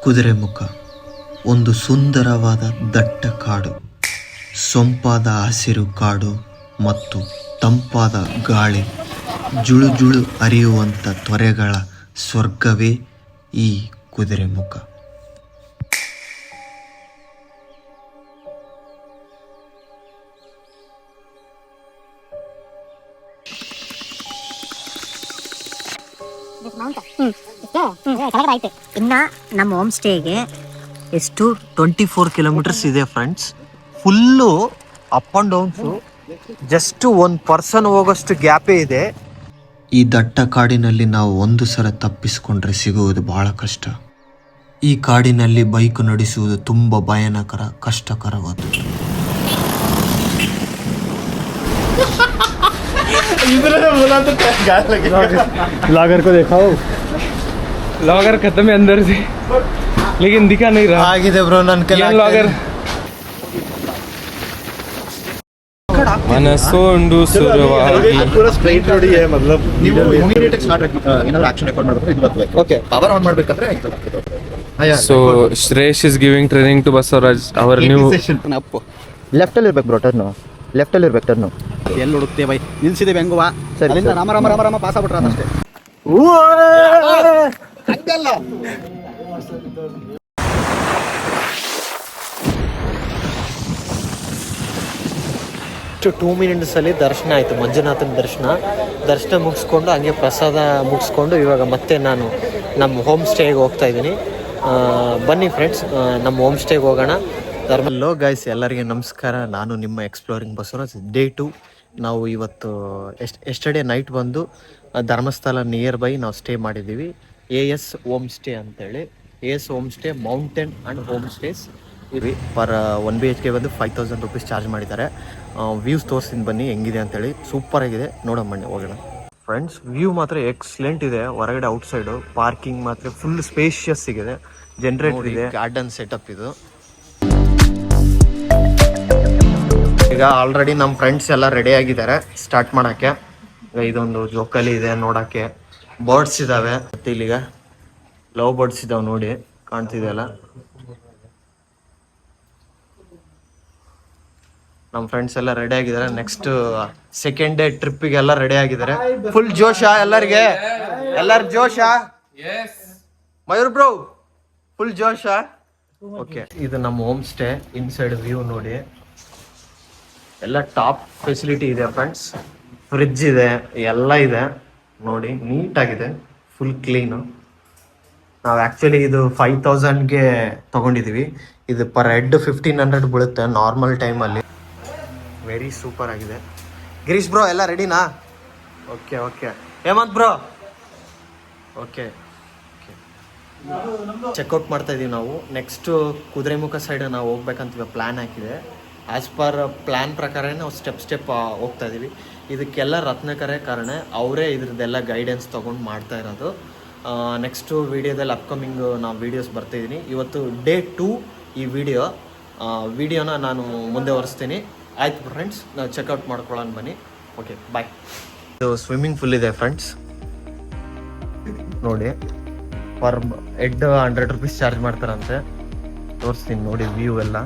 ಕುದುರೆಮುಖ ಒಂದು ಸುಂದರವಾದ ದಟ್ಟ ಕಾಡು, ಸೊಂಪಾದ ಹಸಿರು ಕಾಡು ಮತ್ತು ತಂಪಾದ ಗಾಳಿ, ಜುಳು ಜುಳು ಹರಿಯುವಂಥ ತೊರೆಗಳ ಸ್ವರ್ಗವೇ ಈ ಕುದುರೆಮುಖ. ಇನ್ನ ನಮ್ಮ ಹೋಮ್ ಸ್ಟೇಗೆ ಎಷ್ಟು 24 ಕಿಲೋಮೀಟರ್ಸ್ ಇದೆ friends. Full up and downs, just ಒಂದು ಪರ್ಸನ್ ಹೋಗೋಷ್ಟು ಗ್ಯಾಪೇ ಇದೆ. ಈ ದಟ್ಟ ಕಾಡಿನಲ್ಲಿ ನಾವು ಒಂದು ಸಲ ತಪ್ಪಿಸಿಕೊಂಡ್ರೆ ಸಿಗುವುದು ಬಹಳ ಕಷ್ಟ. ಈ ಕಾಡಿನಲ್ಲಿ ಬೈಕ್ ನಡೆಸುವುದು ತುಂಬ ಭಯಾನಕರ, ಕಷ್ಟಕರವಾದದ್ದು. ब्लॉगर को देखा हो, ब्लॉगर खत्म है अंदर से, लेकिन दिखा नहीं रहा. ಆಗಿದೆ ಬ್ರೋ ನನ್ನ ಕೈಲಿ ब्लॉगर ಮನಸೊಂಡು ಸುರವಾಗಿ पूरा स्ट्रೈಟ್ ರೋಡ್ ಇದೆ. मतलब ನೀವು ಇಮಿಡಿಯೇಟ್ ಸ್ಟಾರ್ಟ್ ಏನಾದರೂ ಆಕ್ಷನ್ ರೆಕಾರ್ಡ್ ಮಾಡಿದ್ರೆ ಇದು ಬರ್ತದೆ. ಓಕೆ, ಪವರ್ ಆನ್ ಮಾಡಬೇಕಾದ್ರೆ ಇದು. So Shreyas is giving training to Basavaraj our new Appu left ಅಲ್ಲಿ ಇರಬೇಕು ಬ್ರೋ, ಟರ್ನ್ ಲೆಫ್ಟ್ ಅಲ್ಲಿ ಇರಬೇಕು. ಟರ್ನ್ ಎಲ್ಲಿ ಹುಡುಕ್ತೆ ಬೈ, ನಿಲ್ಸಿದೆ ಹೆಂಗುವ ಅಲ್ಲಿಂದ ರಾಮ ರಾಮ ರಾಮ ರಾಮ ಪಾಸ್ ಆಗ್ಬಿಟ್ರ ಅಷ್ಟೇ. ಹಂಗಲ್ಲ 2 ಮಿನಿಟ್ಸಲ್ಲಿ ದರ್ಶನ ಆಯಿತು, ಮಂಜುನಾಥನ ದರ್ಶನ ಮುಗಿಸ್ಕೊಂಡು ಹಂಗೆ ಪ್ರಸಾದ ಮುಗಿಸ್ಕೊಂಡು ಇವಾಗ ಮತ್ತೆ ನಾನು ನಮ್ಮ ಹೋಮ್ ಸ್ಟೇಗೆ ಹೋಗ್ತಾ ಇದ್ದೀನಿ. ಬನ್ನಿ ಫ್ರೆಂಡ್ಸ್, ನಮ್ಮ ಹೋಮ್ ಸ್ಟೇಗೆ ಹೋಗೋಣ. ಹಲೋ ಗೈಸ್, ಎಲ್ಲರಿಗೆ ನಮಸ್ಕಾರ. ನಾನು ನಿಮ್ಮ ಎಕ್ಸ್ಪ್ಲೋರಿಂಗ್ ಬಸವರಾಜ್. ಡೇ 2 ನಾವು ಇವತ್ತು ಎಸ್ಟರ್ಡೇ ನೈಟ್ ಬಂದು ಧರ್ಮಸ್ಥಳ ನಿಯರ್ ಬೈ ನಾವು ಸ್ಟೇ ಮಾಡಿದ್ದೀವಿ. AS ಹೋಮ್ ಸ್ಟೇ ಅಂತೇಳಿ. AS home stay mountain and home stays EV. Per 1 BHK ಬಂದು 5000 ರುಪೀಸ್ ಚಾರ್ಜ್ ಮಾಡಿದ್ದಾರೆ. ವ್ಯೂಸ್ ತೋರಿಸ್ತೀನಿ ಬನ್ನಿ ಹೆಂಗಿದೆ ಅಂತೇಳಿ. ಸೂಪರಾಗಿದೆ, ನೋಡೋಣ ಬನ್ನಿ ಹೋಗೋಣ. ಫ್ರೆಂಡ್ಸ್, ವ್ಯೂ ಮಾತ್ರ ಎಕ್ಸಲೆಂಟ್ ಇದೆ. ಹೊರಗಡೆ ಔಟ್ಸೈಡು ಪಾರ್ಕಿಂಗ್ ಮಾತ್ರ ಫುಲ್ ಸ್ಪೇಷಿಯಸ್ ಸಿಗಿದೆ. ಜನರೇಟರ್ ಇದೆ, ಗಾರ್ಡನ್ ಸೆಟಪ್ ಇದು. ಈಗ ಆಲ್ರೆಡಿ ನಮ್ಮ ಫ್ರೆಂಡ್ಸ್ ಎಲ್ಲ ರೆಡಿ ಆಗಿದ್ದಾರೆ ಸ್ಟಾರ್ಟ್ ಮಾಡೋಕ್ಕೆ. ಇದೊಂದು ಜೋಕಾಲಿ ಇದೆ ನೋಡೋಕ್ಕೆ, ಬರ್ಡ್ಸ್ ಇದ್ದಾವೆ. ಮತ್ತು ಇಲ್ಲಿಗ ಲವ್ ಬರ್ಡ್ಸ್ ಇದ್ದಾವೆ ನೋಡಿ, ಕಾಣ್ತಿದೆಯಲ್ಲ. ನಮ್ಮ ಫ್ರೆಂಡ್ಸ್ ಎಲ್ಲ ರೆಡಿ ಆಗಿದ್ದಾರೆ. ನೆಕ್ಸ್ಟ್ ಸೆಕೆಂಡ್ ಡೇ ಟ್ರಿಪ್ಪಿಗೆಲ್ಲ ರೆಡಿ ಆಗಿದ್ದಾರೆ. ಫುಲ್ ಜೋಶಾ ಎಲ್ಲರಿಗೆ? ಎಲ್ಲರ ಜೋಶಾ? ಮಯೂರ್ ಬ್ರೋ ಫುಲ್ ಜೋಶಾ? ಓಕೆ, ಇದು ನಮ್ಮ ಹೋಮ್ ಸ್ಟೇ. ಇನ್ಸೈಡ್ ವ್ಯೂ ನೋಡಿ, ಎಲ್ಲ ಟಾಪ್ ಫೆಸಿಲಿಟಿ ಇದೆ ಫ್ರೆಂಡ್ಸ್. ಫ್ರಿಡ್ಜ್ ಇದೆ, ಎಲ್ಲ ಇದೆ ನೋಡಿ, ನೀಟಾಗಿದೆ, ಫುಲ್ ಕ್ಲೀನು. ನಾವು ಆ್ಯಕ್ಚುಲಿ ಇದು 5000ಗೆ ತೊಗೊಂಡಿದ್ದೀವಿ. ಇದು ಪರ್ ಹೆಡ್ 1500 ಬೀಳುತ್ತೆ ನಾರ್ಮಲ್ ಟೈಮಲ್ಲಿ. ವೆರಿ ಸೂಪರ್ ಆಗಿದೆ. ಗಿರೀಶ್ ಬ್ರೋ ಎಲ್ಲ ರೆಡಿನಾ? Okay okay. Hemanth bro okay okay. Checkout ಮಾಡ್ತಾ ಇದ್ದೀವಿ ನಾವು. ನೆಕ್ಸ್ಟು ಕುದುರೆಮುಖ ಸೈಡ್ ನಾವು ಹೋಗ್ಬೇಕಂತ ಪ್ಲ್ಯಾನ್ ಹಾಕಿದೆ. ಆ್ಯಸ್ ಪರ್ ಪ್ಲ್ಯಾನ್ ಪ್ರಕಾರ ನಾವು ಸ್ಟೆಪ್ ಹೋಗ್ತಾ ಇದ್ದೀವಿ. ಇದಕ್ಕೆಲ್ಲ ರತ್ನಕರೇ ಕಾರಣ, ಅವರೇ ಇದ್ರದ್ದೆಲ್ಲ ಗೈಡೆನ್ಸ್ ತೊಗೊಂಡು ಮಾಡ್ತಾ ಇರೋದು. ನೆಕ್ಸ್ಟು ವೀಡಿಯೋದಲ್ಲಿ ಅಪ್ಕಮಿಂಗ್ ನಾವು ವೀಡಿಯೋಸ್ ಬರ್ತಾಯಿದ್ದೀನಿ. ಇವತ್ತು ಡೇ 2 ಈ ವಿಡಿಯೋನ ನಾನು ಮುಂದೆ ಹೊರಿಸ್ತೀನಿ. ಆಯ್ತು ಫ್ರೆಂಡ್ಸ್, ನಾವು ಚೆಕ್ಔಟ್ ಮಾಡ್ಕೊಳ್ಳೋಣ ಬನ್ನಿ. Okay bye. ಇದು ಸ್ವಿಮ್ಮಿಂಗ್ ಪೂಲ್ ಇದೆ ಫ್ರೆಂಡ್ಸ್ ನೋಡಿ. ಪರ್ ಹೆಡ್ 100 ರುಪೀಸ್ ಚಾರ್ಜ್ ಮಾಡ್ತಾರಂತೆ. ತೋರಿಸ್ತೀನಿ ನೋಡಿ ವ್ಯೂ ಎಲ್ಲ.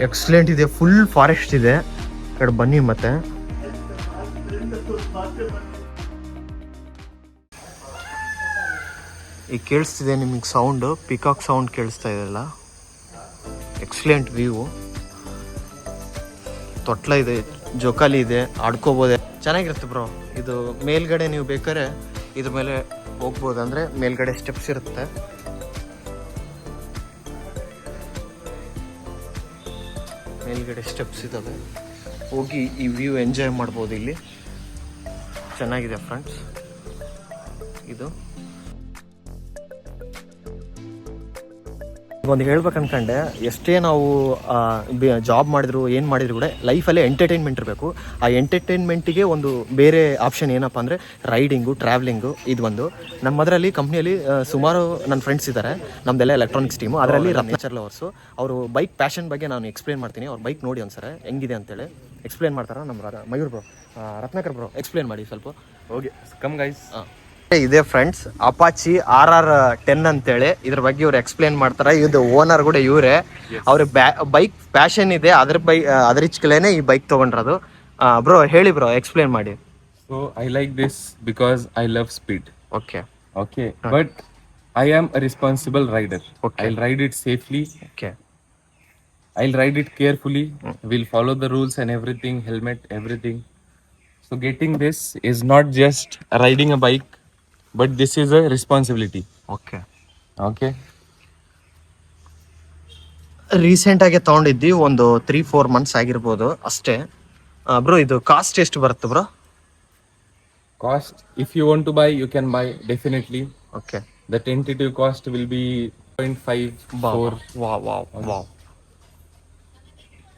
ಎಕ್ಸಲೆಂಟ್ ಇದೆ, ಫುಲ್ ಫಾರೆಸ್ಟ್ ಇದೆ. ಕಡೆ ಬನ್ನಿ ಮತ್ತೆ. ಈಗ ಕೇಳಿಸ್ತಿದೆ ನಿಮಗೆ ಸೌಂಡು, ಪಿಕಾಕ್ ಸೌಂಡ್ ಕೇಳಿಸ್ತಾ ಇದೆಯಲ್ಲ. Excellent view. ತೊಟ್ಲ ಇದೆ, ಜೋಕಾಲಿ ಇದೆ, ಆಡ್ಕೋಬೋದೆ, ಚೆನ್ನಾಗಿರುತ್ತೆ ಬ್ರೋ. ಇದು ಮೇಲ್ಗಡೆ ನೀವು ಬೇಕಾದ್ರೆ ಇದ್ರ ಮೇಲೆ ಹೋಗ್ಬೋದು, ಅಂದರೆ ಮೇಲ್ಗಡೆ ಸ್ಟೆಪ್ಸ್ ಇರುತ್ತೆ. ಮೇಲ್ಗಡೆ ಸ್ಟೆಪ್ಸ್ ಇದ್ದಾವೆ, ಹೋಗಿ ಈ ವ್ಯೂ ಎಂಜಾಯ್ ಮಾಡ್ಬೋದು. ಇಲ್ಲಿ ಚೆನ್ನಾಗಿದೆ ಫ್ರೆಂಡ್ಸ್. ಇದು ಒಂದು ಹೇಳ್ಬೇಕು ಅನ್ಕೊಂಡೆ, ಎಷ್ಟೇ ನಾವು ಜಾಬ್ ಮಾಡಿದ್ರು ಏನು ಮಾಡಿದ್ರು ಕೂಡ ಲೈಫಲ್ಲಿ ಎಂಟರ್ಟೈನ್ಮೆಂಟ್ ಇರಬೇಕು. ಆ ಎಂಟರ್ಟೈನ್ಮೆಂಟಿಗೆ ಒಂದು ಬೇರೆ ಆಪ್ಷನ್ ಏನಪ್ಪ ಅಂದರೆ ರೈಡಿಂಗು, ಟ್ರಾವೆಲಿಂಗು. ಇದು ಒಂದು ನಮ್ಮದರಲ್ಲಿ ಕಂಪ್ನಿಯಲ್ಲಿ ಸುಮಾರು ನನ್ನ ಫ್ರೆಂಡ್ಸ್ ಇದ್ದಾರೆ. ನಮ್ಮದೆಲ್ಲ ಎಲೆಕ್ಟ್ರಾನಿಕ್ಸ್ ಟೀಮು. ಅದರಲ್ಲಿ ರತ್ನಾಚರ್ ಲವರ್ಸು. ಅವರು ಬೈಕ್ ಪ್ಯಾಷನ್ ಬಗ್ಗೆ ನಾನು ಎಕ್ಸ್ಪ್ಲೇನ್ ಮಾಡ್ತೀನಿ. ಅವ್ರ ಬೈಕ್ ನೋಡಿ ಒಂದ್ಸರಿ ಹೆಂಗಿದೆ ಅಂತೇಳಿ ಎಕ್ಸ್ಪ್ಲೇನ್ ಮಾಡ್ತಾರೆ ನಮ್ಮ Mayur bro. Ratnakar bro explain ಮಾಡಿ ಸ್ವಲ್ಪ. Okay, come guys. ಇದೆ ಫ್ರೆಂಡ್ಸ್, ಅಪಾಚಿ RR10 ಅಂತೇಳಿ. ಇದ್ರ ಬಗ್ಗೆ ಇವ್ರು ಎಕ್ಸ್ಪ್ಲೇನ್ ಮಾಡ್ತಾರೆ. ಇದು ಓನರ್ ಕೂಡ ಇವರೇ. ಅವ್ರ ಬೈಕ್ ಪ್ಯಾಷನ್ ಇದೆ, ಅದ್ರ ಇಚ್ಕಲೇನೆ ಈ ಬೈಕ್ ತಗೊಂಡ್ರದು. ಬ್ರೋ ಹೇಳಿ ಬ್ರೋ, ಎಕ್ಸ್ಪ್ಲೇನ್ ಮಾಡಿ. So I like this because I love speed. Okay Okay, but I am a responsible rider. Okay. I'll ride it safely. Okay I'll ride it carefully. We'll follow the rules and everything, helmet, everything. So getting this is not just riding a bike, but this is a responsibility. Okay Okay. Recent ಆಗಿ ತಗೊಂಡಿದ್ದಿ, ಒಂದು 3-4 months ಆಗಿರ್ಬೋದು ಅಷ್ಟೇ. Bro ಇದು cost ಎಷ್ಟು ಬರುತ್ತೆ bro? Cost, if you want to buy, you can buy definitely. Okay The tentative cost will be 0.54. Wow.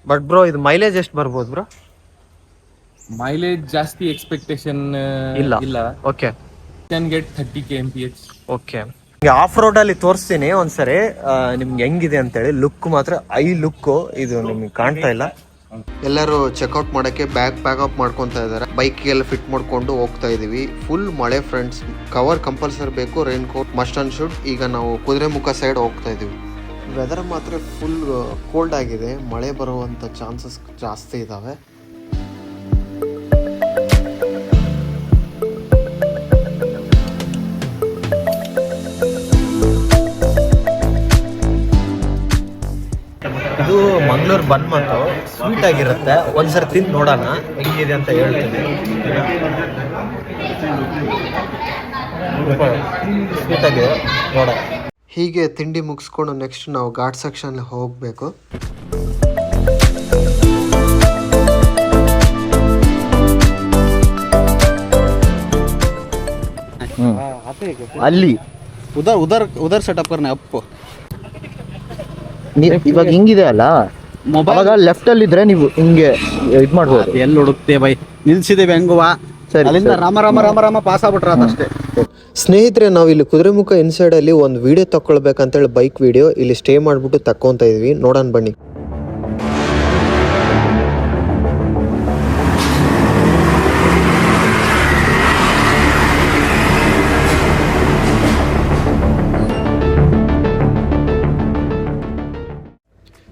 But bro ಇದು mileage ಎಷ್ಟು ಬರ್ಬೋದು ಬ್ರೋ? Mileage ಜಾಸ್ತಿ expectation ಇಲ್ಲ. Okay can get 30 kmph. Okay. Of road ಅಲ್ಲಿ ತೋರಿಸ್ತೀನಿ ಒಂದ್ಸರಿ ನಿಮ್ಗೆ ಹೆಂಗಿದೆ ಅಂತೇಳಿ. ಲುಕ್ ಮಾತ್ರ ಲುಕ್ ಇದು ನಿಮ್ಗೆ ಕಾಣ್ತಾ ಇಲ್ಲ. ಎಲ್ಲರೂ ಚೆಕ್ಔಟ್ ಮಾಡಕ್ಕೆ ಬ್ಯಾಗ್ ಪ್ಯಾಕ್ ಅಪ್ ಮಾಡ್ಕೊತಾ ಇದ್ದಾರೆ. ಬೈಕ್ ಎಲ್ಲ ಫಿಟ್ ಮಾಡ್ಕೊಂಡು ಹೋಗ್ತಾ ಇದೀವಿ. ಫುಲ್ ಮಳೆ ಫ್ರೆಂಡ್ಸ್, ಕವರ್ ಕಂಪಲ್ಸರಿ ಬೇಕು, rain coat must and should. ಈಗ ನಾವು ಕುದುರೆಮುಖ ಸೈಡ್ ಹೋಗ್ತಾ ಇದೀವಿ. ವೆದರ್ ಮಾತ್ರ ಫುಲ್ ಕೋಲ್ಡ್ ಆಗಿದೆ, ಮಳೆ ಬರುವಂತ ಚಾನ್ಸಸ್ ಜಾಸ್ತಿ ಇದಾವೆ. ಇದು ಮಂಗಳೂರು ಬನ್ ಮತ್ತು ಸ್ವೀಟ್ ಆಗಿರುತ್ತೆ. ಒಂದ್ಸರಿ ತಿಂದು ನೋಡೋಣ ಹೆಂಗಿದೆ ಅಂತ ಹೇಳ್ತೀನಿ. ಸ್ವೀಟ್ ಆಗಿದೆ ನೋಡ. ಹೀಗೆ ತಿಂಡಿ ಮುಗಿಸ್ಕೊಂಡು ನೆಕ್ಸ್ಟ್ ನಾವು ಘಾಟ್ ಸೆಕ್ಷನ್ ಹೋಗಬೇಕು. ಅಲ್ಲಿ ಉದರ್ ಸೆಟಪ್ ಕರ್ನೆ ಅಪ್ಪು. ಇವಾಗ ಹಿಂಗಿದೆ ಅಲ್ಲ, ಅವಾಗ ಲೆಫ್ಟ್ ಅಲ್ಲಿ ಇದ್ರೆ ನೀವು ಹಿಂಗೆ ಇದ್ ಮಾಡ್ಬೋದು. ಎಲ್ಲಿ ಹುಡುಕ್ತೆ ಬೈ, ನಿಲ್ಸಿದೇವೆ ಹೆಂಗುವ. ಸರಿ, ಅಲ್ಲಿಂದ ರಾಮ ಪಾಸ್ ಆಗ್ಬಿಟ್ರ ಅದಷ್ಟೇ. ಸ್ನೇಹಿತರೆ, ನಾವು ಇಲ್ಲಿ ಕುದುರೆಮುಖ ಇನ್ಸೈಡ್ ಅಲ್ಲಿ ಒಂದು ವಿಡಿಯೋ ತಗೊಳ್ಬೇಕಂತೇಳಿ ಬೈಕ್ ವಿಡಿಯೋ ಇಲ್ಲಿ ಸ್ಟೇ ಮಾಡ್ಬಿಟ್ಟು ತಕ್ಕೊಂತ ಇದೀವಿ. ನೋಡೋಣ ಬನ್ನಿ.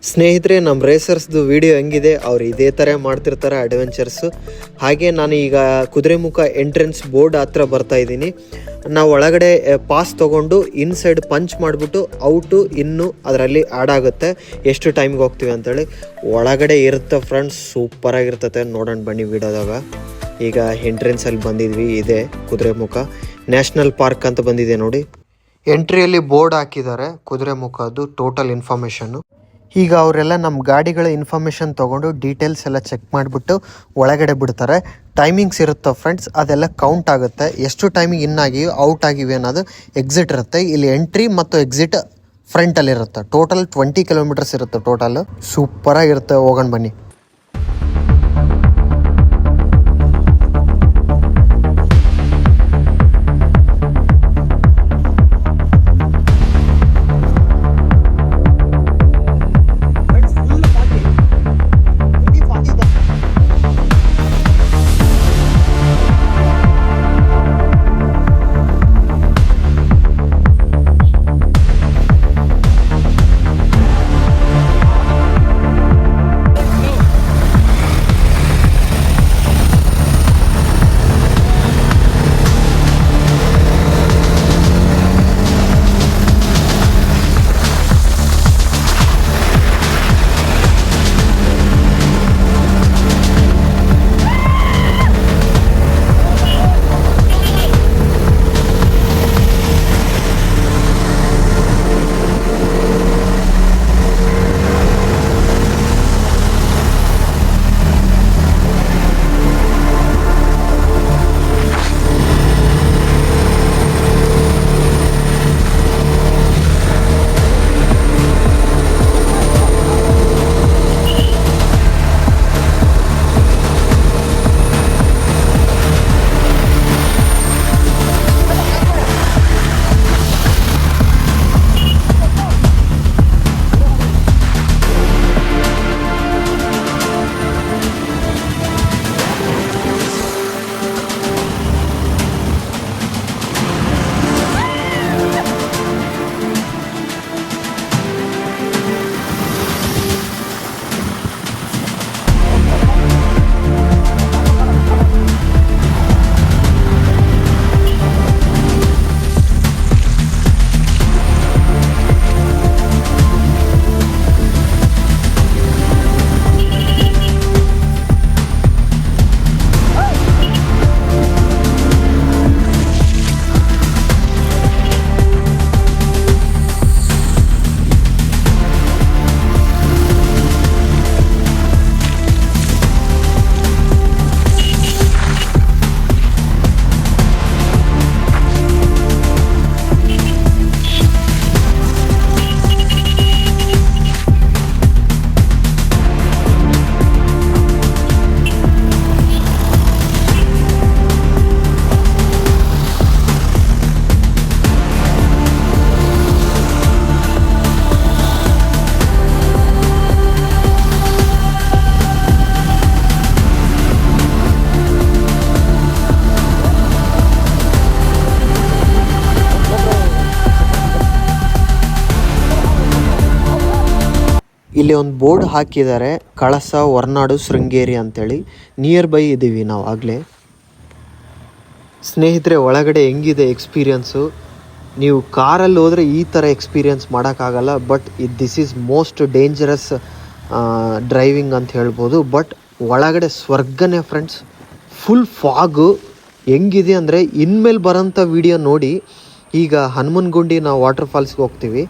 ಸ್ನೇಹಿತರೆ, ನಮ್ಮ ರೇಸರ್ಸ್ದು ವಿಡಿಯೋ ಹೆಂಗಿದೆ, ಅವ್ರು ಇದೇ ಥರ ಮಾಡ್ತಿರ್ತಾರೆ ಅಡ್ವೆಂಚರ್ಸು. ಹಾಗೆ ನಾನು ಈಗ ಕುದುರೆಮುಖ ಎಂಟ್ರೆನ್ಸ್ ಬೋರ್ಡ್ ಹತ್ರ ಬರ್ತಾ ಇದ್ದೀನಿ. ನಾವು ಒಳಗಡೆ ಪಾಸ್ ತೊಗೊಂಡು ಇನ್ಸೈಡ್ ಪಂಚ್ ಮಾಡಿಬಿಟ್ಟು ಔಟು ಇನ್ನು ಅದರಲ್ಲಿ ಆ್ಯಡ್ ಆಗುತ್ತೆ ಎಷ್ಟು ಟೈಮಿಗೆ ಹೋಗ್ತೀವಿ ಅಂತೇಳಿ. ಒಳಗಡೆ ಇರುತ್ತೆ ಫ್ರೆಂಡ್ಸ್, ಸೂಪರಾಗಿರ್ತತೆ. ನೋಡೋಣ ಬನ್ನಿ ವಿಡಿಯೋದಾಗ. ಈಗ ಎಂಟ್ರೆನ್ಸಲ್ಲಿ ಬಂದಿದ್ವಿ, ಇದೆ ಕುದುರೆಮುಖ ನ್ಯಾಷನಲ್ ಪಾರ್ಕ್ ಅಂತ ಬಂದಿದೆ ನೋಡಿ. ಎಂಟ್ರಿಯಲ್ಲಿ ಬೋರ್ಡ್ ಹಾಕಿದ್ದಾರೆ ಕುದುರೆಮುಖದ್ದು ಟೋಟಲ್ ಇನ್ಫಾರ್ಮೇಷನ್ನು. ಈಗ ಅವರೆಲ್ಲ ನಮ್ಮ ಗಾಡಿಗಳ ಇನ್ಫಾರ್ಮೇಷನ್ ತೊಗೊಂಡು ಡೀಟೇಲ್ಸ್ ಎಲ್ಲ ಚೆಕ್ ಮಾಡಿಬಿಟ್ಟು ಒಳಗಡೆ ಬಿಡ್ತಾರೆ. ಟೈಮಿಂಗ್ಸ್ ಇರುತ್ತೆ ಫ್ರೆಂಡ್ಸ್, ಅದೆಲ್ಲ ಕೌಂಟ್ ಆಗುತ್ತೆ. ಎಷ್ಟು ಟೈಮಿಗೆ ಇನ್ನಾಗಿ ಔಟ್ ಆಗಿವೆ ಅನ್ನೋದು ಎಕ್ಸಿಟ್ ಇರುತ್ತೆ. ಇಲ್ಲಿ ಎಂಟ್ರಿ ಮತ್ತು ಎಕ್ಸಿಟ್ ಫ್ರಂಟಲ್ಲಿರುತ್ತೆ. ಟೋಟಲ್ 20 ಕಿಲೋಮೀಟರ್ಸ್ ಇರುತ್ತೆ ಟೋಟಲ್. ಸೂಪರಾಗಿರುತ್ತೆ. ಹೋಗೋಣ ಬನ್ನಿ. ಇಲ್ಲಿ ಒಂದು ಬೋರ್ಡ್ ಹಾಕಿದ್ದಾರೆ, ಕಳಸ ಹೊರನಾಡು ಶೃಂಗೇರಿ ಅಂತೇಳಿ. ನಿಯರ್ ಬೈ ಇದ್ದೀವಿ ನಾವು ಆಗಲೇ. ಸ್ನೇಹಿತರೆ, ಒಳಗಡೆ ಹೆಂಗಿದೆ ಎಕ್ಸ್ಪೀರಿಯನ್ಸು? ನೀವು ಕಾರಲ್ಲಿ ಹೋದರೆ ಈ ಥರ ಎಕ್ಸ್ಪೀರಿಯನ್ಸ್ ಮಾಡೋಕ್ಕಾಗಲ್ಲ. But this is most dangerous driving ಅಂತ ಹೇಳ್ಬೋದು. ಬಟ್ ಒಳಗಡೆ ಸ್ವರ್ಗನೇ ಫ್ರೆಂಡ್ಸ್. ಫುಲ್ ಫಾಗು ಹೆಂಗಿದೆ ಅಂದರೆ, ಇನ್ಮೇಲೆ ಬರೋಂಥ ವಿಡಿಯೋ ನೋಡಿ. ಈಗ ಹನುಮನಗುಂಡಿ ನಾವು ವಾಟರ್ ಫಾಲ್ಸ್ಗೆ ಹೋಗ್ತೀವಿ.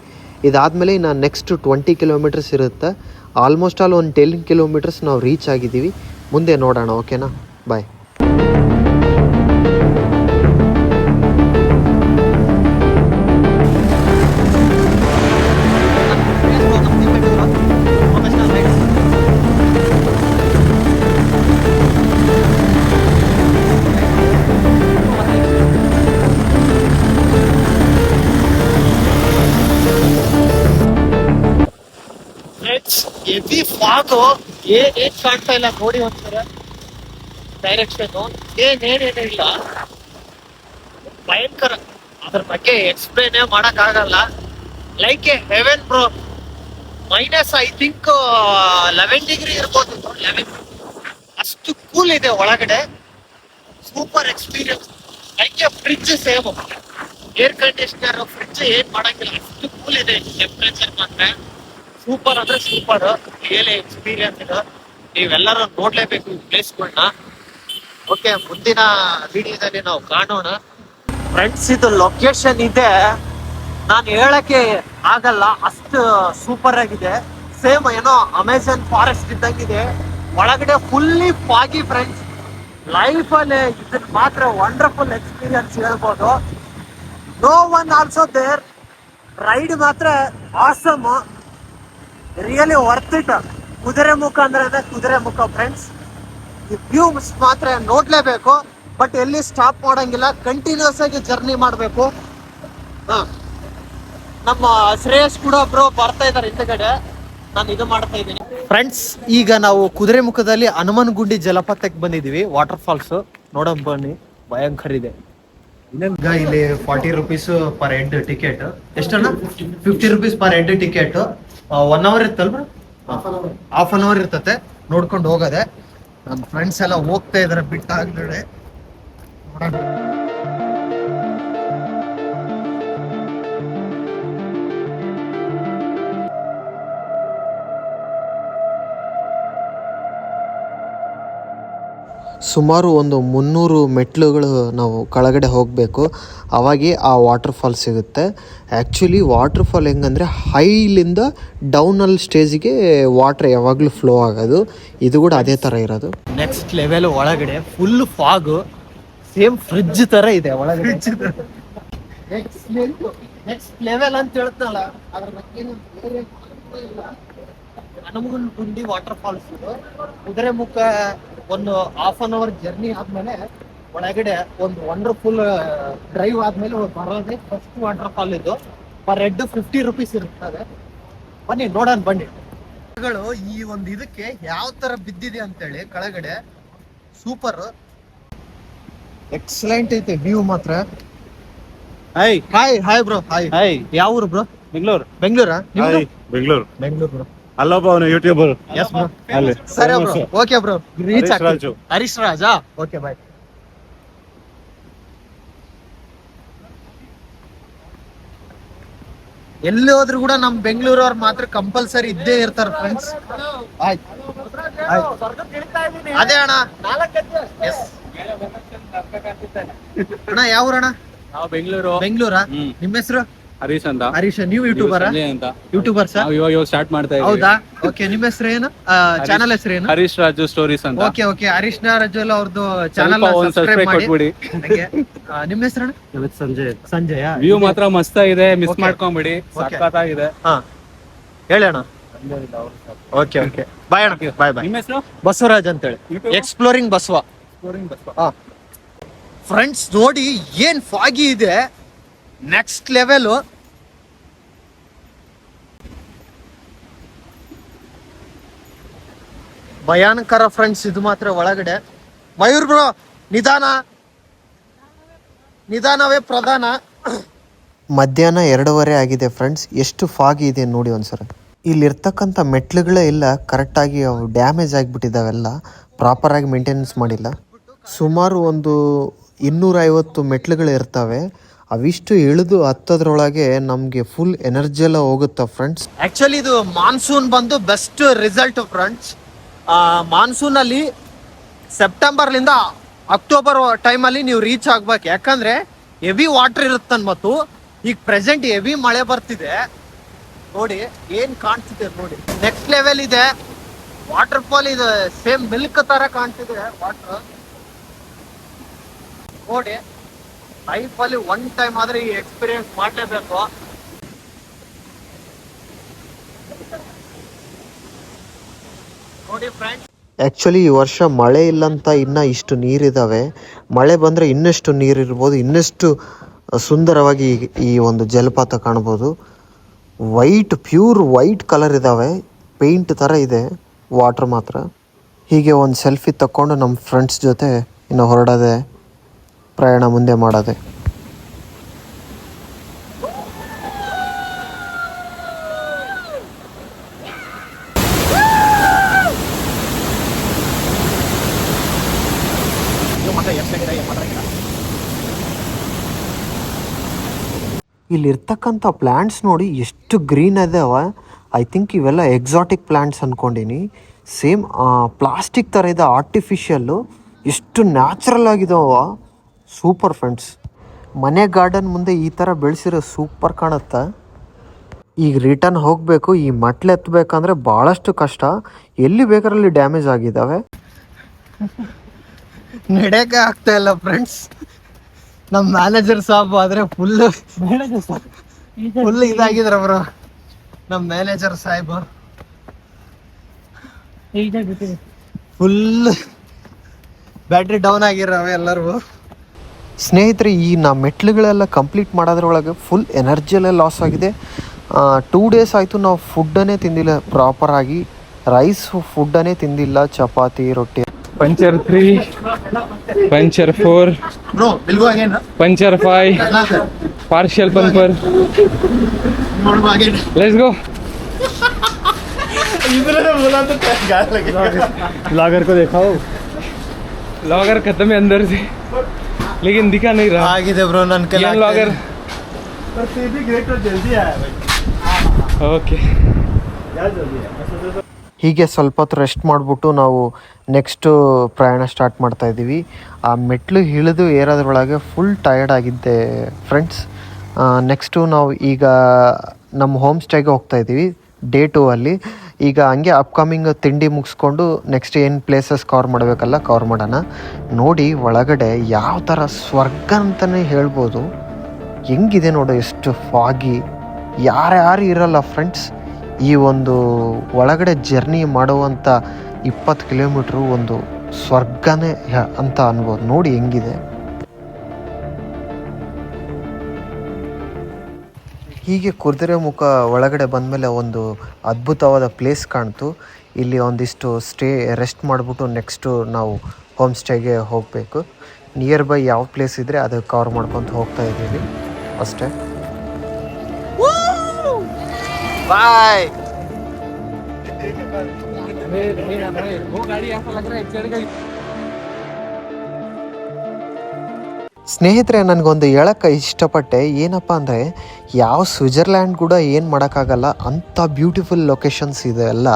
ಇದಾದಮೇಲೆ ಇನ್ನು ನೆಕ್ಸ್ಟ್ 20 ಕಿಲೋಮೀಟರ್ಸ್ ಇರುತ್ತೆ. ಆಲ್ಮೋಸ್ಟ್ ಆಲ್ ಒಂದು 10 ಕಿಲೋಮೀಟರ್ಸ್ ನಾವು ರೀಚ್ ಆಗಿದ್ದೀವಿ. ಮುಂದೆ ನೋಡೋಣ, ಓಕೆನಾ? ಬಾಯ್. ಹೆವಿ ಫಾಗು, ಏನ್ ಕಾಣ್ತಾ ಇಲ್ಲ ನೋಡಿ ಒಂದ್ಸಲ. ಡೈರೆಕ್ಷನ್ ಏನೇನಿಲ್ಲ, ಭಯಂಕರ. ಅದ್ರ ಬಗ್ಗೆ ಎಕ್ಸ್ಪ್ಲೇನ್ ಮಾಡಕ್ ಆಗಲ್ಲ. Like A Heaven bro. Minus I think 11 degree ಇರ್ಬೋದು. 11 ಅಷ್ಟು ಕೂಲ್ ಇದೆ ಒಳಗಡೆ. Super experience. Like A fridge same. Air conditioner fridge ಏನ್ ಮಾಡಂಗಿಲ್ಲ, ಅಷ್ಟು ಕೂಲ್ ಇದೆ ಟೆಂಪರೇಚರ್ ಮಾತ್ರ. ಸೂಪರ್ ಅಂದ್ರೆ ಸೂಪರ್. ರಿಯಲಿ ಎಕ್ಸ್ಪೀರಿಯನ್ಸ್ ಇದೆ. ನೀವೆಲ್ಲರೂ ನೋಡ್ಲೇಬೇಕು ಈ ಪ್ಲೇಸ್ಗಳನ್ನ. ಓಕೆ, ಮುಂದಿನ ವಿಡಿಯೋದಲ್ಲಿ ನಾವು ಕಾಣೋಣ. ಫ್ರೆಂಡ್ಸ್, ಇದು ಲೊಕೇಶನ್ ಇದೆ, ನಾನು ಹೇಳಕ್ಕೆ ಆಗಲ್ಲ, ಅಷ್ಟು ಸೂಪರ್ ಆಗಿದೆ. ಸೇಮ್ ಏನೋ ಅಮೆಜಾನ್ ಫಾರೆಸ್ಟ್ ಇದ್ದಂಗಿದೆ. ಒಳಗಡೆ ಫುಲ್ಲಿ ಫಾಗಿ ಫ್ರೆಂಡ್ಸ್. ಲೈಫಲ್ಲಿ ಇದನ್ನ ಮಾತ್ರ ವಂಡರ್ಫುಲ್ ಎಕ್ಸ್ಪೀರಿಯನ್ಸ್ ಹೇಳ್ಬೋದು. No one also there. Ride ಮಾತ್ರ awesome, really worth it. Kudremukh ಅಂದ್ರೆ ಕುದುರೆ ಮುಖ ಫ್ರೆಂಡ್ಸ್. ಈ ವ್ಯೂಸ್ ಮಾತ್ರ ನೋಡ್ಲೇಬೇಕು. ಬಟ್ ಎಲ್ಲಿ ಸ್ಟಾಪ್ ಮಾಡಂಗಿಲ್ಲ, ಕಂಟಿನ್ಯೂಸ್ ಆಗಿ ಜರ್ನಿ ಮಾಡಬೇಕು. ನಮ್ಮ ಶ್ರೇಯಸ್ ಕೂಡ ಒಬ್ರು ಬರ್ತಾ ಇದಾರೆ ಹಿಂದಗಡೆ. ನಾನು ಇದು ಮಾಡ್ತಾ ಇದ್ದೀನಿ ಫ್ರೆಂಡ್ಸ್. ಈಗ ನಾವು ಕುದುರೆ ಮುಖದಲ್ಲಿ ಹನುಮನಗುಂಡಿ ಜಲಪಾತಕ್ಕೆ ಬಂದಿದೀವಿ. ವಾಟರ್ ಫಾಲ್ಸ್ ನೋಡೋಣ ಬನ್ನಿ. ಭಯಂಕರ ಇದೆ. ಇಲ್ಲಿ 40 ರೂಪೀಸ್ ಪರ್ ಹೆಡ್ ಟಿಕೆಟ್. ಎಷ್ಟಣ್ಣ? 50 rupees per head ticket. 1 hour ಇರ್ತಲ್ವ? ಹಾಫ್ ಅನ್ ಅವರ್ ಇರ್ತತೆ. ನೋಡ್ಕೊಂಡು ಹೋಗೋದೆ. ನನ್ನ ಫ್ರೆಂಡ್ಸ್ ಎಲ್ಲ ಹೋಗ್ತಾ ಇದಾರೆ ಬಿಟ್ಟಾಗ್ಲೇ. ನೋಡೋಣ. ಸುಮಾರು ಒಂದು 300 ಮೆಟ್ಲುಗಳು ನಾವು ಕೆಳಗಡೆ ಹೋಗಬೇಕು. ಅವಾಗೆ ಆ ವಾಟರ್ ಫಾಲ್ ಸಿಗುತ್ತೆ. ಆ್ಯಕ್ಚುಲಿ ವಾಟರ್ ಫಾಲ್ ಹೆಂಗಂದರೆ ಹೈಲಿಂದ ಡೌನಲ್ಲಿ ಸ್ಟೇಜಿಗೆ ವಾಟರ್ ಯಾವಾಗಲೂ ಫ್ಲೋ ಆಗೋದು. ಇದು ಕೂಡ ಅದೇ ಥರ ಇರೋದು. ನೆಕ್ಸ್ಟ್ ಲೆವೆಲ್ ಒಳಗಡೆ ಫುಲ್ ಫಾಗು. ಸೇಮ್ ಫ್ರಿಡ್ಜ್ ಥರ ಇದೆ ಒಳಗಡೆ. ನೆಕ್ಸ್ಟ್ ಲೆವೆಲ್ ಅಂತ ಹೇಳ್ತಲ್ಲ, ಅದ್ರ ಬಗ್ಗೆ ಹನುಮನಗುಂಡಿ ವಾಟರ್ ಫಾಲ್ಸ್. ಕುದುರೆ ಮುಖ ಒಂದು ಹಾಫ್ ಅನ್ ಅವರ್ ಜರ್ನಿ ಆದ್ಮೇಲೆ ಒಳಗಡೆ ಒಂದು ವಂಡರ್ಫುಲ್ ಡ್ರೈವ್ ಆದ್ಮೇಲೆ ಬರೋದೇ ಫಸ್ಟ್ ವಾಟರ್ ಫಾಲ್. ಇದು ಪರ್ ಹೆಡ್ 50 ರೂಪೀಸ್ ಇರ್ತದೆ. ಬನ್ನಿ ನೋಡೋಣ ಬನ್ನಿ. ಈ ಒಂದು ಇದಕ್ಕೆ ಯಾವ ತರ ಬಿದ್ದಿದೆ ಅಂತೇಳಿ ಕೆಳಗಡೆ. ಸೂಪರ್ ಎಕ್ಸಲೆಂಟ್ ಐತೆ ವ್ಯೂ ಮಾತ್ರ. Hi hi hi bro. Hi hi. ಯಾವ ಊರು ಬ್ರೋ? ಬೆಂಗಳೂರು. ಬೆಂಗಳೂರಾ? ಬೆಂಗಳೂರು ಬೆಂಗಳೂರು ಬ್ರೋ. ಅಲ್ಲೊಬ್ಬ ಅವನು ಯೂಟ್ಯೂಬರ್. Yes bro. ಅಲ್ಲಿ ಸರಿ bro. Okay bro. Reach Harish Raju. Harish ರಾಜಾ? Okay bye. ಎಲ್ಲಿ ಹೋದ್ರು ಕೂಡ ನಮ್ ಬೆಂಗಳೂರವ್ರು ಮಾತ್ರ ಕಂಪಲ್ಸರಿ ಇದ್ದೇ ಇರ್ತಾರ ಫ್ರೆಂಡ್ಸ್. ಆಯ್ತು ಅದೇ ಅಣ್ಣ. ಅಣ್ಣ ಯಾವ ಊರಣ್ಣ? ನಾವು ಬೆಂಗಳೂರು. ಬೆಂಗಳೂರಾ? ನಿಮ್ಮ ಹೆಸರು? ಹರೀಶ್ ಅಂತ. ಹರೀಶ್, ನೀವು ಯೂಟ್ಯೂಬರ್? ಅಂತ ಯೂಟ್ಯೂಬರ್ ಸರ್? ಇವಾಗ ಸ್ಟಾರ್ಟ್ ಮಾಡ್ತಾ ಇದ್ದೀವಿ. ಹೌದಾ? ಓಕೆ, ನಿಮ್ಮ ಹೆಸರು ಏನು? ಚಾನಲ್ ಹೆಸರು ಏನು? ಹರೀಶ್ ರಾಜು ಸ್ಟೋರೀಸ್ ಅಂತ. Okay okay. ಹರೀಶ್ ರಾಜು ಅವ್ರದ್ದು ಚಾನಲ್ ಒಂದು ಸಬ್ಸ್ಕ್ರೈಬ್ ಕೊಟ್ಬಿಡಿ. ನಿಮ್ಮ ಹೆಸರು? ಸಂಜಯ್. ಸಂಜಯ್. ವ್ಯೂ ಮಾತ್ರ ಮಸ್ತ್ ಆಗಿದೆ, ಮಿಸ್ ಮಾಡ್ಕೊಂಬಿಡಿ. ಸಖತ್ತಾಗಿದೆ. ಹಾ ಹೇಳೋಣ. Okay okay. ಬಾಯ್ ಅಣ್ಣ. ಬಾಯ್ ಬಾಯ್. ನಿಮ್ಮ ಹೆಸರು? ಬಸವರಾಜ್ ಅಂತೇಳಿ. ಎಕ್ಸ್ಪ್ಲೋರಿಂಗ್ ಬಸವ. ಫ್ರೆಂಡ್ಸ್ ನೋಡಿ ಏನ್ ಫಾಗಿ ಇದೆ. Next level. ಭಯಾನಕರ ಫ್ರೆಂಡ್ಸ್ ಇದು ಮಾತ್ರ ಒಳಗಡೆ. ಮಯೂರ್ ಬ್ರೋ ನಿಧಾನ, ನಿಧಾನವೇ ಪ್ರಧಾನ. ಮಧ್ಯಾಹ್ನ 2:30 ಆಗಿದೆ ಫ್ರೆಂಡ್ಸ್. ಎಷ್ಟು ಫಾಗಿ ಇದೆ ನೋಡಿ ಒಂದ್ಸಲ. ಇಲ್ಲಿರ್ತಕ್ಕಂಥ ಮೆಟ್ಲುಗಳೇ ಇಲ್ಲ, ಕರೆಕ್ಟಾಗಿ ಅವು ಡ್ಯಾಮೇಜ್ ಆಗಿಬಿಟ್ಟಿದ್ದಾವೆಲ್ಲ, ಪ್ರಾಪರಾಗಿ ಮೇಂಟೆನೆನ್ಸ್ ಮಾಡಿಲ್ಲ. ಸುಮಾರು ಒಂದು 250 ಮೆಟ್ಲುಗಳು ಇರ್ತವೆ. ಅವಿಷ್ಟು ಇಳಿದು ಹತ್ತೋದ್ರೊಳಗೆ ನಮಗೆ ಫುಲ್ ಎನರ್ಜಿ ಎಲ್ಲ ಹೋಗುತ್ತೆ ಫ್ರೆಂಡ್ಸ್. ಆ್ಯಕ್ಚುಲಿ ಇದು ಮಾನ್ಸೂನ್ ಬಂದು ಬೆಸ್ಟ್ ರಿಸಲ್ಟ್ ಫ್ರೆಂಡ್ಸ್. ಮಾನ್ಸೂನಲ್ಲಿ ಸೆಪ್ಟೆಂಬರ್ಲಿಂದ ಅಕ್ಟೋಬರ್ ಟೈಮಲ್ಲಿ ನೀವು ರೀಚ್ ಆಗ್ಬೇಕು, ಯಾಕಂದರೆ ಹೆವಿ ವಾಟರ್ ಇರುತ್ತೆ. ಮತ್ತು ಈಗ ಪ್ರೆಸೆಂಟ್ ಹೆವಿ ಮಳೆ ಬರ್ತಿದೆ ನೋಡಿ, ಏನು ಕಾಣ್ತಿದೆ ನೋಡಿ, ನೆಕ್ಸ್ಟ್ ಲೆವೆಲ್ ಇದೆ. ವಾಟರ್ ಫಾಲ್ ಇದೆ, ಸೇಮ್ ಮಿಲ್ಕ್ ತರ ಕಾಣ್ತಿದೆ ವಾಟರ್ ನೋಡಿ. ಲೈಫಲ್ಲಿ ಒನ್ ಟೈಮ್ ಆದ್ರೆ ಈ ಎಕ್ಸ್ಪೀರಿಯನ್ಸ್ ಮಾಡಲೇಬೇಕು. ನೋಡಿ ಫ್ರೆಂಡ್ಸ್, ಆ್ಯಕ್ಚುಲಿ ಈ ವರ್ಷ ಮಳೆ ಇಲ್ಲಂತ ಇನ್ನೂ ಇಷ್ಟು ನೀರಿದ್ದಾವೆ. ಮಳೆ ಬಂದರೆ ಇನ್ನಷ್ಟು ನೀರಿರ್ಬೋದು, ಇನ್ನಷ್ಟು ಸುಂದರವಾಗಿ ಈ ಒಂದು ಜಲಪಾತ ಕಾಣ್ಬೋದು. ವೈಟ್, ಪ್ಯೂರ್ ವೈಟ್ ಕಲರ್ ಇದ್ದಾವೆ, ಪೇಂಟ್ ಥರ ಇದೆ ವಾಟರ್ ಮಾತ್ರ. ಹೀಗೆ ಒಂದು ಸೆಲ್ಫಿ ತಕ್ಕೊಂಡು ನಮ್ಮ ಫ್ರೆಂಡ್ಸ್ ಜೊತೆ ಇನ್ನು ಹೊರಡೋದೆ, ಪ್ರಯಾಣ ಮುಂದೆ ಮಾಡೋದೆ. ಇಲ್ಲಿರ್ತಕ್ಕಂಥ ಪ್ಲ್ಯಾಂಟ್ಸ್ ನೋಡಿ ಎಷ್ಟು ಗ್ರೀನ್ ಇದಾವೆ. ಐ ಥಿಂಕ್ ಇವೆಲ್ಲ ಎಕ್ಸಾಟಿಕ್ ಪ್ಲ್ಯಾಂಟ್ಸ್ ಅಂದ್ಕೊಂಡಿನಿ. ಸೇಮ್ ಪ್ಲಾಸ್ಟಿಕ್ ಥರ ಇದೆ, ಆರ್ಟಿಫಿಷಿಯಲ್ಲು. ಎಷ್ಟು ನ್ಯಾಚುರಲ್ ಆಗಿದಾವ, ಸೂಪರ್ ಫ್ರೆಂಡ್ಸ್. ಮನೆ ಗಾರ್ಡನ್ ಮುಂದೆ ಈ ಥರ ಬೆಳೆಸಿರೋ ಸೂಪರ್ ಕಾಣುತ್ತೆ. ಈಗ ರಿಟರ್ನ್ ಹೋಗಬೇಕು. ಈ ಮೆಟ್ಲು ಎತ್ತಬೇಕಂದ್ರೆ ಭಾಳಷ್ಟು ಕಷ್ಟ, ಎಲ್ಲಿ ಬೇಕಾರಲ್ಲಿ ಡ್ಯಾಮೇಜ್ ಆಗಿದ್ದಾವೆ. ನಡೆಯೋಕೆ ಆಗ್ತಾ ಇಲ್ಲ ಫ್ರೆಂಡ್ಸ್. ನಮ್ಮ ಮ್ಯಾನೇಜರ್ ಸಾಬ್ ಆದರೆ ಫುಲ್ ಇದಾಗಿದ್ರ ಬ್ರೋ. ನಮ್ಮ ಮ್ಯಾನೇಜರ್ ಸಾಹೇಬ್ ಫುಲ್ ಬ್ಯಾಟ್ರಿ ಡೌನ್ ಆಗಿರವೆ ಎಲ್ಲರಿಗೂ. ಸ್ನೇಹಿತರೆ, ಈ ಮೆಟ್ಲುಗಳೆಲ್ಲ ಕಂಪ್ಲೀಟ್ ಮಾಡೋದ್ರೊಳಗೆ ಫುಲ್ ಎನರ್ಜಿಯಲ್ಲೇ ಲಾಸ್ ಆಗಿದೆ. 2 days ಆಯಿತು ನಾವು ಫುಡ್ಡನ್ನೇ ತಿಂದಿಲ್ಲ ಪ್ರಾಪರಾಗಿ. ರೈಸ್ ಫುಡ್ಡನ್ನೇ ತಿಂದಿಲ್ಲ, ಚಪಾತಿ ರೊಟ್ಟಿ. Puncture 3, puncture 4, puncture 5, partial पंपर. Let's go. Blogger को दिखाओ. लॉगर खत्म है अंदर से, लेकिन दिखा नहीं रहा. आगे ब्रो नन के लॉगर. पर फिर भी ग्रेट और जल्दी आया भाई. ओके. क्या जल्दी है? ಹೀಗೆ ಸ್ವಲ್ಪ ಹೊತ್ತು ರೆಸ್ಟ್ ಮಾಡಿಬಿಟ್ಟು ನಾವು ನೆಕ್ಸ್ಟು ಪ್ರಯಾಣ ಸ್ಟಾರ್ಟ್ ಮಾಡ್ತಾಯಿದ್ದೀವಿ. ಆ ಮೆಟ್ಲು ಇಳಿದು ಏರೋದ್ರೊಳಗೆ ಫುಲ್ ಟಯರ್ಡ್ ಆಗಿದ್ದೆ ಫ್ರೆಂಡ್ಸ್. ನೆಕ್ಸ್ಟು ನಾವು ಈಗ ನಮ್ಮ ಹೋಮ್ ಸ್ಟೇಗೆ ಹೋಗ್ತಾಯಿದ್ದೀವಿ ಡೇ 2 ಅಲ್ಲಿ. ಈಗ ಹಂಗೆ ಅಪ್ಕಮಿಂಗ್ ತಿಂಡಿ ಮುಗಿಸ್ಕೊಂಡು ನೆಕ್ಸ್ಟ್ ಏನು ಪ್ಲೇಸಸ್ ಕವರ್ ಮಾಡಬೇಕಲ್ಲ ಕವರ್ ಮಾಡೋಣ. ನೋಡಿ ಒಳಗಡೆ ಯಾವ ಥರ ಸ್ವರ್ಗ ಅಂತಲೇ ಹೇಳ್ಬೋದು. ಹೆಂಗಿದೆ ನೋಡು, ಎಷ್ಟು ಫಾಗಿ, ಯಾರ್ಯಾರು ಇರಲ್ಲ ಫ್ರೆಂಡ್ಸ್. ಈ ಒಂದು ಒಳಗಡೆ ಜರ್ನಿ ಮಾಡುವಂಥ 20 ಕಿಲೋಮೀಟ್ರು ಒಂದು ಸ್ವರ್ಗನೇ ಅಂತ ಅನ್ಬೋದು. ನೋಡಿ ಹೆಂಗಿದೆ. ಹೀಗೆ ಕುದುರೆಮುಖ ಒಳಗಡೆ ಬಂದಮೇಲೆ ಒಂದು ಅದ್ಭುತವಾದ ಪ್ಲೇಸ್ ಕಾಣ್ತು. ಇಲ್ಲಿ ಒಂದಿಷ್ಟು ರೆಸ್ಟ್ ಮಾಡಿಬಿಟ್ಟು ನೆಕ್ಸ್ಟು ನಾವು ಹೋಮ್ ಸ್ಟೇಗೆ ಹೋಗಬೇಕು. ನಿಯರ್ ಬೈ ಯಾವ ಪ್ಲೇಸ್ ಇದ್ದರೆ ಅದು ಕವರ್ ಮಾಡ್ಕೊತ ಹೋಗ್ತಾ ಇದ್ದೀವಿ ಅಷ್ಟೇ. ಬಾಯ್. ಸ್ನೇಹಿತರೆ, ನನಗೊಂದು ಹೇಳಕ್ಕೆ ಇಷ್ಟಪಟ್ಟೆ. ಏನಪ್ಪ ಅಂದರೆ, ಯಾವ ಸ್ವಿಟ್ಜರ್ಲ್ಯಾಂಡ್ ಕೂಡ ಏನು ಮಾಡೋಕ್ಕಾಗಲ್ಲ, ಅಂಥ ಬ್ಯೂಟಿಫುಲ್ ಲೊಕೇಶನ್ಸ್ ಇದೆ ಎಲ್ಲ.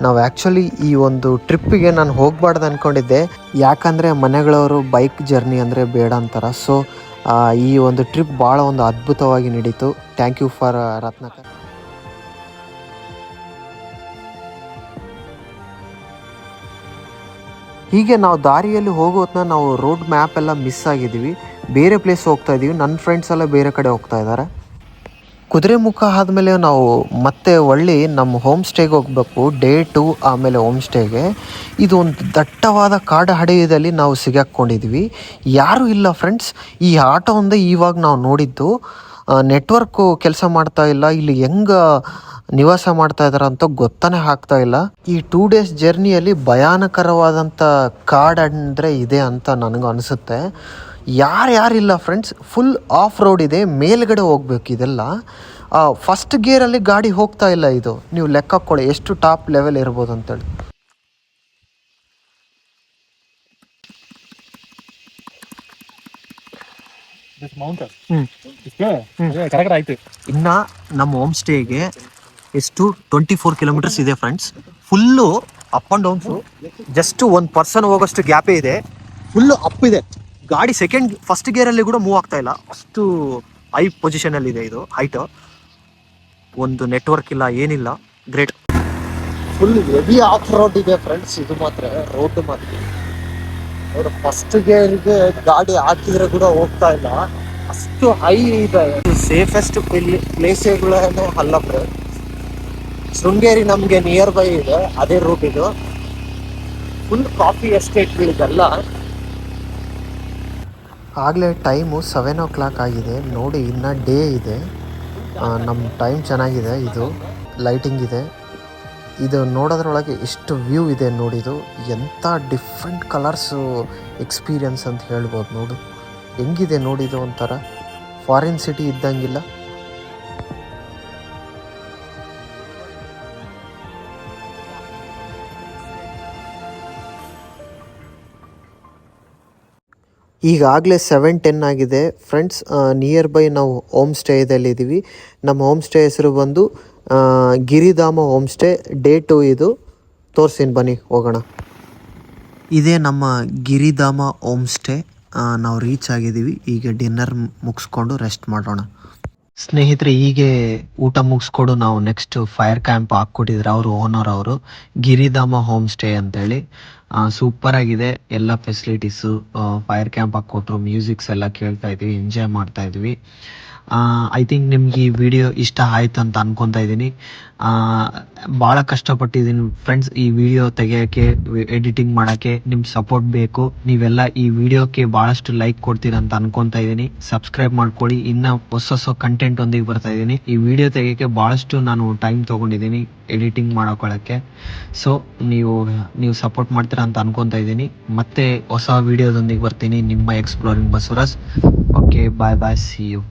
ನಾವು ಆ್ಯಕ್ಚುಲಿ ಈ ಒಂದು ಟ್ರಿಪ್ಪಿಗೆ ನಾನು ಹೋಗಬಾರ್ದು ಅಂದ್ಕೊಂಡಿದ್ದೆ, ಯಾಕಂದರೆ ಮನೆಗಳವರು ಬೈಕ್ ಜರ್ನಿ ಅಂದರೆ ಬೇಡ ಅಂತಾರೆ. ಸೊ ಈ ಒಂದು ಟ್ರಿಪ್ ಭಾಳ ಒಂದು ಅದ್ಭುತವಾಗಿ ನಡೀತು. Thank you for Ratnakar. ಹೀಗೆ ನಾವು ದಾರಿಯಲ್ಲಿ ಹೋಗೋದನ್ನ ನಾವು ರೋಡ್ ಮ್ಯಾಪ್ ಎಲ್ಲ ಮಿಸ್ ಆಗಿದ್ದೀವಿ, ಬೇರೆ ಪ್ಲೇಸ್ ಹೋಗ್ತಾ ಇದ್ದೀವಿ. ನನ್ನ ಫ್ರೆಂಡ್ಸ್ ಎಲ್ಲ ಬೇರೆ ಕಡೆ ಹೋಗ್ತಾ ಇದ್ದಾರೆ. ಕುದುರೆಮುಖ ಆದಮೇಲೆ ನಾವು ಮತ್ತೆ ಒಳ್ಳೆ ನಮ್ಮ ಹೋಮ್ ಸ್ಟೇಗೆ ಹೋಗಬೇಕು. ಡೇ 2 ಆಮೇಲೆ ಹೋಮ್ ಸ್ಟೇಗೆ. ಇದು ಒಂದು ದಟ್ಟವಾದ ಕಾಡು ಹಡೆಯದಲ್ಲಿ ನಾವು ಸಿಗಾಕೊಂಡಿದ್ವಿ. ಯಾರೂ ಇಲ್ಲ ಫ್ರೆಂಡ್ಸ್. ಈ ಆಟೋ ಒಂದೇ ಇವಾಗ ನಾವು ನೋಡಿದ್ದು. ನೆಟ್ವರ್ಕು ಕೆಲಸ ಮಾಡ್ತಾ ಇಲ್ಲ. ಇಲ್ಲಿ ಹೆಂಗೆ ನಿವಾಸ ಮಾಡ್ತಾ ಇದ್ದಾರೆ ಅಂತ ಗೊತ್ತಾನೆ ಆಗ್ತಾ ಇಲ್ಲ. ಈ 2 days ಜರ್ನಿಯಲ್ಲಿ ಭಯಾನಕರವಾದಂಥ ಕಾಡು ಅಂದರೆ ಇದೆ ಅಂತ ನನಗೂ ಅನಿಸುತ್ತೆ. ಯಾರಿಲ್ಲ ಫ್ರೆಂಡ್ಸ್, ಫುಲ್ ಆಫ್ ರೋಡ್ ಇದೆ, ಮೇಲ್ಗಡೆ ಹೋಗ್ಬೇಕು ಇದೆಲ್ಲ. ಫಸ್ಟ್ ಗೇರಲ್ಲಿ ಗಾಡಿ ಹೋಗ್ತಾ ಇಲ್ಲ. ಇದು ನೀವು ಲೆಕ್ಕ ಹಾಕ್ಕೊಳ್ಳಿ ಎಷ್ಟು ಟಾಪ್ ಲೆವೆಲ್ ಇರ್ಬೋದು ಅಂತೇಳಿ. ಇನ್ನ ನಮ್ಮ ಹೋಮ್ ಸ್ಟೇಗೆ ಎಷ್ಟು 24 ಕಿಲೋಮೀಟರ್ಸ್ ಇದೆ friends. Full up and downs. Just ಒಂದು ಪರ್ಸನ್ ಹೋಗೋಷ್ಟು ಗ್ಯಾಪೇ ಇದೆ. ಫುಲ್ಲು ಅಪ್ ಇದೆ ಗಾಡಿ. ಫಸ್ಟ್ ಗೇರಲ್ಲಿ ಕೂಡ ಮೂವ್ ಆಗ್ತಾ ಇಲ್ಲ, ಅಷ್ಟು ಹೈ ಪೊಸಿಷನಲ್ಲಿ ಇದೆ ಇದು. ಹೈಟು ಒಂದು ನೆಟ್ವರ್ಕ್ ಇಲ್ಲ, ಏನಿಲ್ಲ. Great. Full heavy of road ಇದೆ ಫ್ರೆಂಡ್ಸ್. ಇದು ಮಾತ್ರ ರೋಡ್ ಮಾತ್ರ ಅವರು ಫಸ್ಟ್ ಗೇರ್ಗೆ ಗಾಡಿ ಹಾಕಿದ್ರೆ ಕೂಡ ಹೋಗ್ತಾ ಇಲ್ಲ, ಅಷ್ಟು ಹೈ ಇದೆ. ಸೇಫೆಸ್ಟ್ ಪ್ಲೇಸ್ಗಳೇನು ಅಲ್ಲ ಫ್ರೆಂಡ್ಸ್. ಶೃಂಗೇರಿ ನಮಗೆ ನಿಯರ್ ಬೈ ಇದೆ, ಅದೇ ರೂಟ್ ಇದು. ಫುಲ್ ಕಾಫಿ ಎಸ್ಟೇಟ್ಗಳಿದೆಲ್ಲ. ಆಗಲೇ ಟೈಮು 7 o'clock ಆಗಿದೆ ನೋಡಿ. ಇನ್ನು ಡೇ ಇದೆ. ನಮ್ಮ ಟೈಮ್ ಚೆನ್ನಾಗಿದೆ. ಇದು ಲೈಟಿಂಗ್ ಇದೆ. ಇದು ನೋಡೋದ್ರೊಳಗೆ ಎಷ್ಟು ವ್ಯೂ ಇದೆ ನೋಡಿದು. ಎಂಥ ಡಿಫ್ರೆಂಟ್ ಕಲರ್ಸು ಎಕ್ಸ್ಪೀರಿಯನ್ಸ್ ಅಂತ ಹೇಳ್ಬೋದು. ನೋಡು ಹೆಂಗಿದೆ ನೋಡಿದು, ಒಂಥರ ಫಾರಿನ್ ಸಿಟಿ ಇದ್ದಂಗಿಲ್ಲ. ಈಗಾಗಲೇ 7:10 ಆಗಿದೆ ಫ್ರೆಂಡ್ಸ್. ನಿಯರ್ ಬೈ ನಾವು ಹೋಮ್ ಸ್ಟೇದಲ್ಲಿದ್ದೀವಿ. ನಮ್ಮ ಹೋಮ್ ಸ್ಟೇ ಹೆಸರು ಬಂದು ಗಿರಿಧಾಮ ಹೋಮ್ ಸ್ಟೇ. ಡೇ 2 ಇದು. ತೋರಿಸ್ತೀನಿ ಬನ್ನಿ ಹೋಗೋಣ. ಇದೇ ನಮ್ಮ ಗಿರಿಧಾಮ ಹೋಮ್ ಸ್ಟೇ. ನಾವು ರೀಚ್ ಆಗಿದ್ದೀವಿ. ಈಗ ಡಿನ್ನರ್ ಮುಗಿಸ್ಕೊಂಡು ರೆಸ್ಟ್ ಮಾಡೋಣ. ಸ್ನೇಹಿತರೆ, ಹೀಗೆ ಊಟ ಮುಗಿಸ್ಕೊಂಡು ನಾವು ನೆಕ್ಸ್ಟ್ ಫೈರ್ ಕ್ಯಾಂಪ್ ಹಾಕ್ಕೊಟ್ಟಿದ್ರು ಅವರು, ಓನರ್ ಅವರು. ಗಿರಿಧಾಮ ಹೋಮ್ ಸ್ಟೇ ಅಂತೇಳಿ. ಸೂಪರ್ ಆಗಿದೆ ಎಲ್ಲ ಫೆಸಿಲಿಟೀಸು. ಫೈರ್ ಕ್ಯಾಂಪ್ ಹಾಕ್ಕೊಟ್ರು, ಮ್ಯೂಸಿಕ್ಸ್ ಎಲ್ಲ ಕೇಳ್ತಾ ಇದ್ವಿ, ಎಂಜಾಯ್ ಮಾಡ್ತಾ ಇದ್ವಿ. ಐ ಥಿಂಕ್ ನಿಮ್ಗೆ ಈ ವಿಡಿಯೋ ಇಷ್ಟ ಆಯ್ತು ಅಂತ ಅನ್ಕೊತಾ ಇದ್ದೀನಿ. ಭಾಳ ಕಷ್ಟಪಟ್ಟಿದ್ದೀನಿ ಫ್ರೆಂಡ್ಸ್ ಈ ವಿಡಿಯೋ ತೆಗಿಯೋಕ್ಕೆ, ಎಡಿಟಿಂಗ್ ಮಾಡೋಕ್ಕೆ. ನಿಮ್ಮ ಸಪೋರ್ಟ್ ಬೇಕು. ನೀವೆಲ್ಲ ಈ ವಿಡಿಯೋಕ್ಕೆ ಭಾಳಷ್ಟು ಲೈಕ್ ಕೊಡ್ತೀರ ಅಂತ ಅನ್ಕೊತಾ ಇದ್ದೀನಿ. ಸಬ್ಸ್ಕ್ರೈಬ್ ಮಾಡ್ಕೊಳ್ಳಿ. ಇನ್ನು ಹೊಸ ಕಂಟೆಂಟ್ ಒಂದಿಗೆ ಬರ್ತಾ ಇದ್ದೀನಿ. ಈ ವಿಡಿಯೋ ತೆಗಿಯೋಕ್ಕೆ ಭಾಳಷ್ಟು ನಾನು ಟೈಮ್ ತೊಗೊಂಡಿದ್ದೀನಿ ಎಡಿಟಿಂಗ್ ಮಾಡ್ಕೊಳ್ಳೋಕ್ಕೆ. ಸೊ ನೀವು ಸಪೋರ್ಟ್ ಮಾಡ್ತೀರಾ ಅಂತ ಅನ್ಕೊತಾ ಇದ್ದೀನಿ. ಮತ್ತೆ ಹೊಸ ವಿಡಿಯೋದೊಂದಿಗೆ ಬರ್ತೀನಿ. ನಿಮ್ಮ exploring Basavaraj. Okay, bye bye, see you.